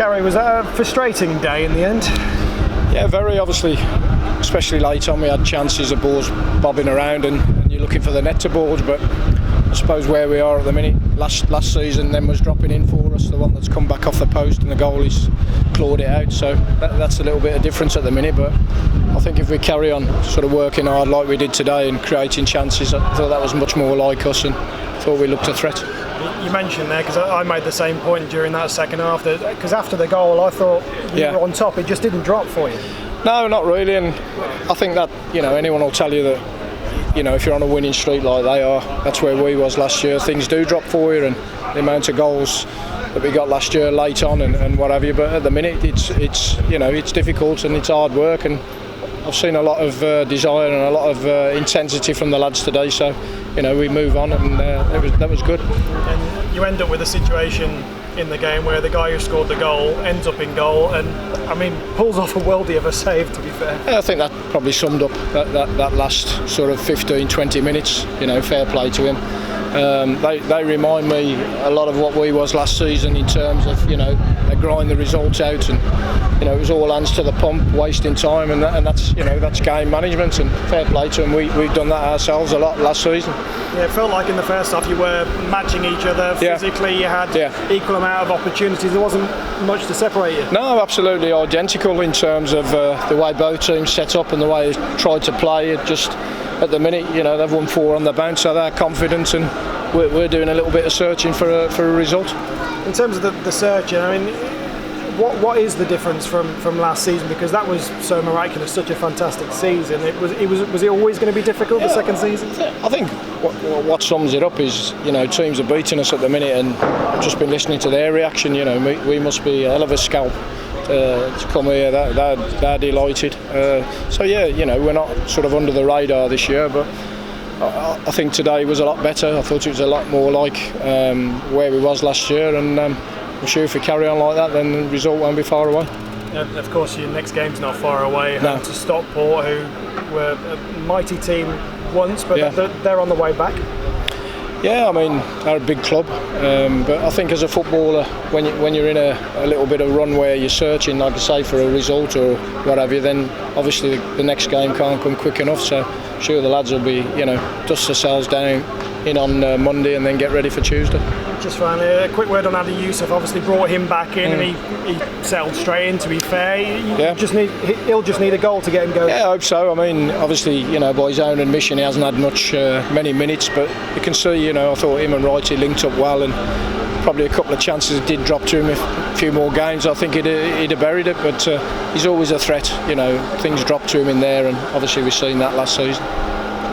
Gary, was that a frustrating day in the end? Yeah, very, obviously, especially late on. We had chances of balls bobbing around and you're looking for the net to balls, but I suppose where we are at the minute, last season then was dropping in for us, the one that's come back off the post and the goalie's clawed it out, so that's a little bit of difference at the minute. But I think if we carry on sort of working hard like we did today and creating chances, I thought that was much more like us and thought we looked a threat. You mentioned there, because I made the same point during that second half, because after the goal I thought you were on top, it just didn't drop for you. No, not really, and I think that, anyone will tell you that, if you're on a winning streak like they are, that's where we was last year. Things do drop for you, and the amount of goals that we got last year late on and what have you. But at the minute, it's difficult and it's hard work, and I've seen a lot of desire and a lot of intensity from the lads today. So, we move on, and that was good. And you end up with a situation in the game where the guy who scored the goal ends up in goal and, pulls off a worldie of a save, to be fair. Yeah, I think that probably summed up that last sort of 15-20 minutes. Fair play to him. They remind me a lot of what we was last season in terms of, they grind the results out, and it was all hands to the pump, wasting time, and that's game management, and fair play to them. We've done that ourselves a lot last season. Yeah, it felt like in the first half you were matching each other physically. You had equal amount of opportunities. There wasn't much to separate you. No, absolutely identical in terms of the way both teams set up and the way they tried to play. It just, at the minute, they've won 4 on the bounce, so they're confident, and we're doing a little bit of searching for a result. In terms of the searching, what is the difference from last season? Because that was so miraculous, such a fantastic season. Was it always going to be difficult, the second season? I think what sums it up is, teams are beating us at the minute, and I've just been listening to their reaction. We must be a hell of a scalp to come here. They're delighted. We're not sort of under the radar this year, but I think today was a lot better. I thought it was a lot more like where we was last year, and I'm sure if we carry on like that, then the result won't be far away. Of course, your next game's not far away. No. To Stockport, who were a mighty team once, but they're on the way back. Yeah, they're a big club, but I think as a footballer, when you're in a little bit of run where you're searching, like I say, for a result or what have you, then obviously the next game can't come quick enough. So I'm sure the lads will be, dust themselves down in on Monday and then get ready for Tuesday. Just finally, a quick word on Adi Youssef. Obviously brought him back in and he settled straight in, to be fair. He'll just need a goal to get him going. Yeah, I hope so. Obviously, by his own admission, he hasn't had many minutes, but you can see, I thought him and Wrighty linked up well, and probably a couple of chances did drop to him. A few more games, I think he'd have buried it, but he's always a threat. Things drop to him in there, and obviously we've seen that last season.